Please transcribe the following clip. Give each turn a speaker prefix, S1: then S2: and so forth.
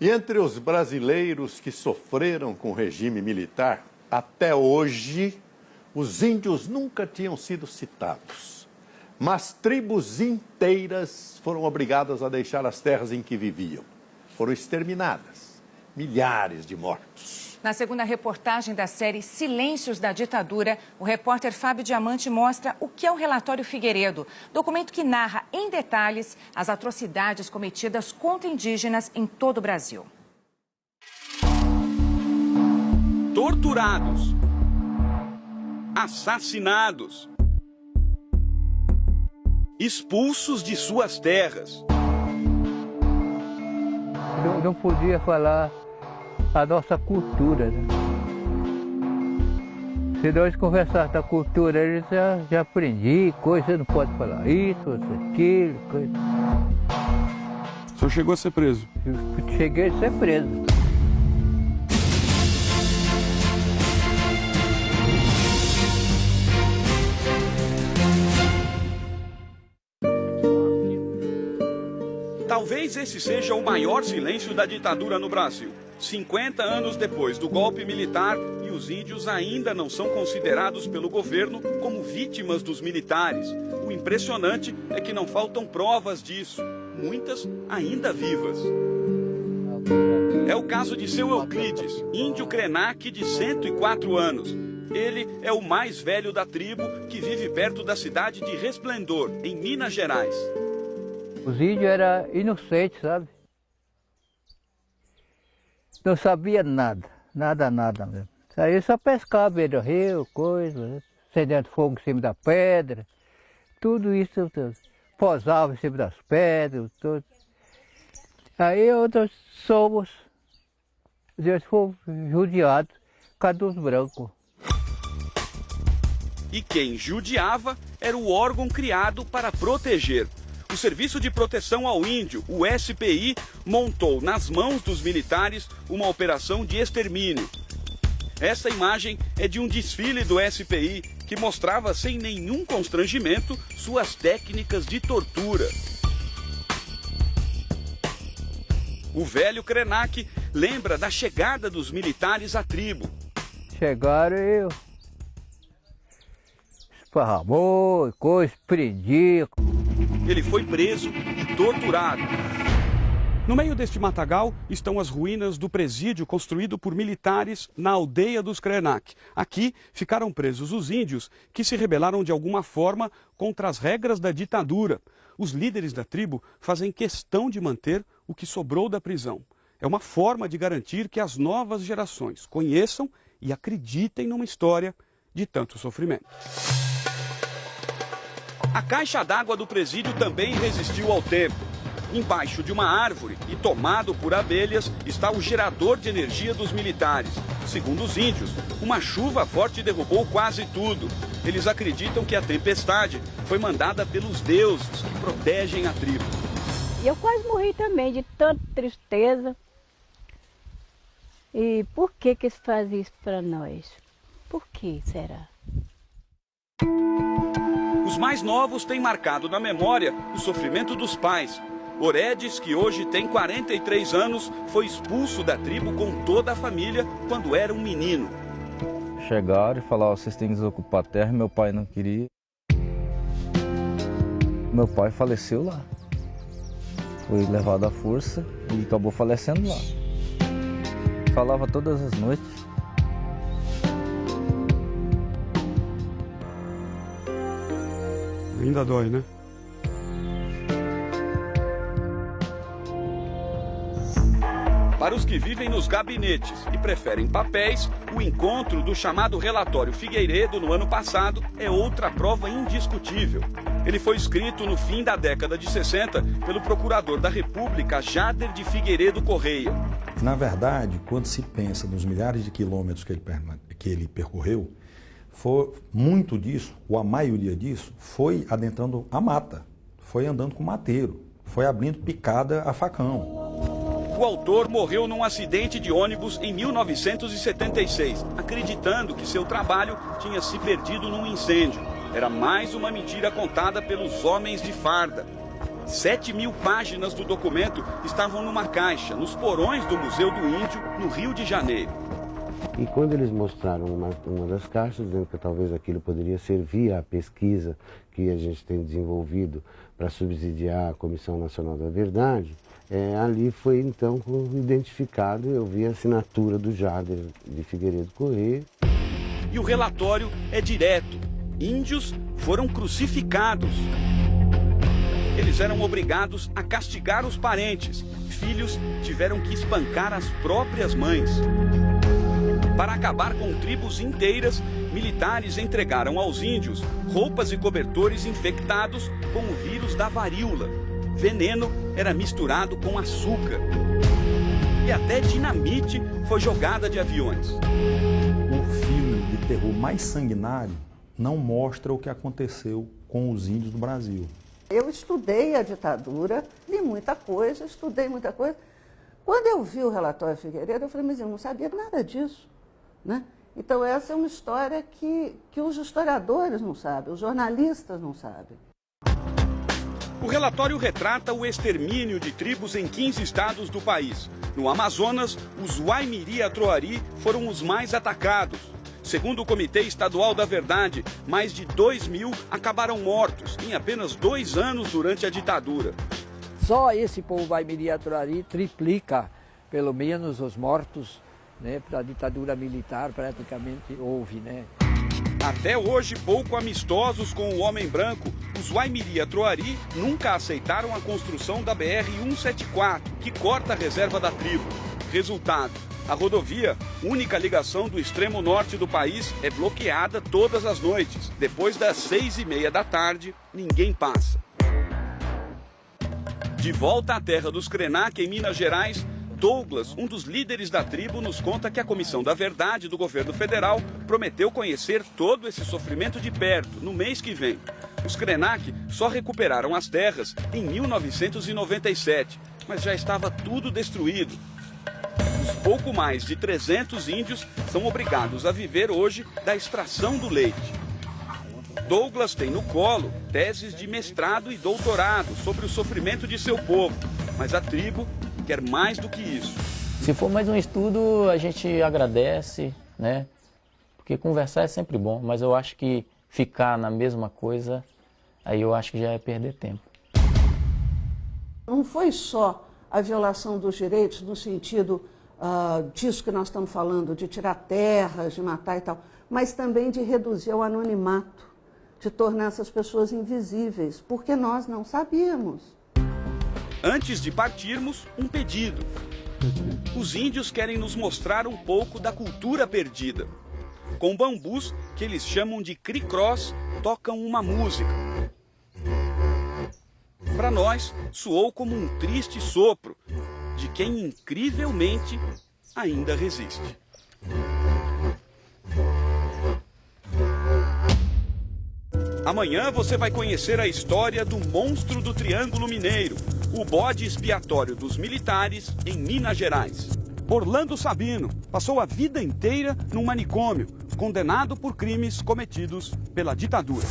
S1: E entre os brasileiros que sofreram com o regime militar, até hoje, os índios nunca tinham sido citados. Mas tribos inteiras foram obrigadas a deixar as terras em que viviam. Foram exterminadas. Milhares de mortos.
S2: Na segunda reportagem da série Silêncios da Ditadura, o repórter Fábio Diamante mostra o que é o Relatório Figueiredo, documento que narra em detalhes as atrocidades cometidas contra indígenas em todo o Brasil.
S3: Torturados, assassinados, expulsos de suas terras.
S4: Não podia falar a nossa cultura, né? Se nós conversarmos da cultura, eles já aprendi, coisa, não pode falar isso, aquilo, coisa.
S3: O senhor chegou a ser preso?
S4: Eu cheguei a ser preso.
S3: Talvez esse seja o maior silêncio da ditadura no Brasil. 50 anos depois do golpe militar, e os índios ainda não são considerados pelo governo como vítimas dos militares. O impressionante é que não faltam provas disso, muitas ainda vivas. É o caso de seu Euclides, índio Krenak de 104 anos. Ele é o mais velho da tribo, que vive perto da cidade de Resplendor, em Minas Gerais.
S4: Os índios eram inocentes, sabe? Não sabia nada, nada mesmo. Aí só pescava beira do rio, coisa, acendendo fogo em cima da pedra, tudo isso, tudo. Posava em cima das pedras, tudo. Aí outros somos, eles foram judiados, cadê os brancos?
S3: E quem judiava era o órgão criado para proteger. O Serviço de Proteção ao Índio, o SPI, montou nas mãos dos militares uma operação de extermínio. Essa imagem é de um desfile do SPI que mostrava sem nenhum constrangimento suas técnicas de tortura. O velho Krenak lembra da chegada dos militares à tribo.
S4: Chegaram e esparramou, coisa, prendia.
S3: Ele foi preso e torturado. No meio deste matagal estão as ruínas do presídio construído por militares na aldeia dos Krenak. Aqui ficaram presos os índios que se rebelaram de alguma forma contra as regras da ditadura. Os líderes da tribo fazem questão de manter o que sobrou da prisão. É uma forma de garantir que as novas gerações conheçam e acreditem numa história de tanto sofrimento. A caixa d'água do presídio também resistiu ao tempo. Embaixo de uma árvore e tomado por abelhas está o gerador de energia dos militares. Segundo os índios, uma chuva forte derrubou quase tudo. Eles acreditam que a tempestade foi mandada pelos deuses que protegem a tribo.
S5: E eu quase morri também de tanta tristeza. E por que eles fazem isso para nós? Por que será?
S3: Os mais novos têm marcado na memória o sofrimento dos pais. Oredes, que hoje tem 43 anos, foi expulso da tribo com toda a família quando era um menino.
S6: Chegaram e falaram, vocês têm que desocupar a terra, meu pai não queria. Meu pai faleceu lá. Foi levado à força e acabou falecendo lá. Falava todas as noites.
S3: Ainda dói, né? Para os que vivem nos gabinetes e preferem papéis, o encontro do chamado Relatório Figueiredo no ano passado é outra prova indiscutível. Ele foi escrito no fim da década de 60 pelo procurador da República, Jader de Figueiredo Correia.
S7: Na verdade, quando se pensa nos milhares de quilômetros que ele percorreu, muito disso, ou a maioria disso, foi adentrando a mata, foi andando com mateiro, foi abrindo picada a facão.
S3: O autor morreu num acidente de ônibus em 1976, acreditando que seu trabalho tinha se perdido num incêndio. Era mais uma mentira contada pelos homens de farda. 7.000 páginas do documento estavam numa caixa, nos porões do Museu do Índio, no Rio de Janeiro.
S8: E quando eles mostraram uma das caixas, dizendo que talvez aquilo poderia servir à pesquisa que a gente tem desenvolvido para subsidiar a Comissão Nacional da Verdade, ali foi então identificado, eu vi a assinatura do Jader de Figueiredo Corrêa.
S3: E o relatório é direto. Índios foram crucificados. Eles eram obrigados a castigar os parentes. Filhos tiveram que espancar as próprias mães. Para acabar com tribos inteiras, militares entregaram aos índios roupas e cobertores infectados com o vírus da varíola. Veneno era misturado com açúcar. E até dinamite foi jogada de aviões.
S7: O filme de terror mais sanguinário não mostra o que aconteceu com os índios do Brasil.
S9: Eu estudei a ditadura, li muita coisa, estudei muita coisa. Quando eu vi o relatório Figueiredo, eu falei, mas eu não sabia nada disso, né? Então essa é uma história que os historiadores não sabem, os jornalistas não sabem.
S3: O relatório retrata o extermínio de tribos em 15 estados do país. No Amazonas, os Waimiri-Atroari foram os mais atacados. Segundo o Comitê Estadual da Verdade, mais de 2.000 acabaram mortos em apenas 2 anos durante a ditadura.
S10: Só esse povo Waimiri-Atroari triplica, pelo menos, os mortos, né, para a ditadura militar praticamente houve, né?
S3: Até hoje, pouco amistosos com o homem branco, os Waimiri-Atroari nunca aceitaram a construção da BR-174, que corta a reserva da tribo. Resultado, a rodovia, única ligação do extremo norte do país, é bloqueada todas as noites. Depois das 6h30 da tarde, ninguém passa. De volta à terra dos Krenak, em Minas Gerais, Douglas, um dos líderes da tribo, nos conta que a Comissão da Verdade do governo federal prometeu conhecer todo esse sofrimento de perto no mês que vem. Os Krenak só recuperaram as terras em 1997, mas já estava tudo destruído. Os pouco mais de 300 índios são obrigados a viver hoje da extração do leite. Douglas tem no colo teses de mestrado e doutorado sobre o sofrimento de seu povo, mas a tribo quer mais do que isso.
S11: Se for mais um estudo, a gente agradece, né? Porque conversar é sempre bom, mas eu acho que ficar na mesma coisa, aí eu acho que já é perder tempo.
S9: Não foi só a violação dos direitos no sentido disso que nós estamos falando, de tirar terras, de matar e tal, mas também de reduzir o anonimato, de tornar essas pessoas invisíveis, porque nós não sabíamos.
S3: Antes de partirmos, um pedido. Os índios querem nos mostrar um pouco da cultura perdida. Com bambus, que eles chamam de cricrós, tocam uma música. Para nós, soou como um triste sopro de quem incrivelmente ainda resiste. Amanhã você vai conhecer a história do monstro do Triângulo Mineiro, o bode expiatório dos militares em Minas Gerais. Orlando Sabino passou a vida inteira num manicômio, condenado por crimes cometidos pela ditadura.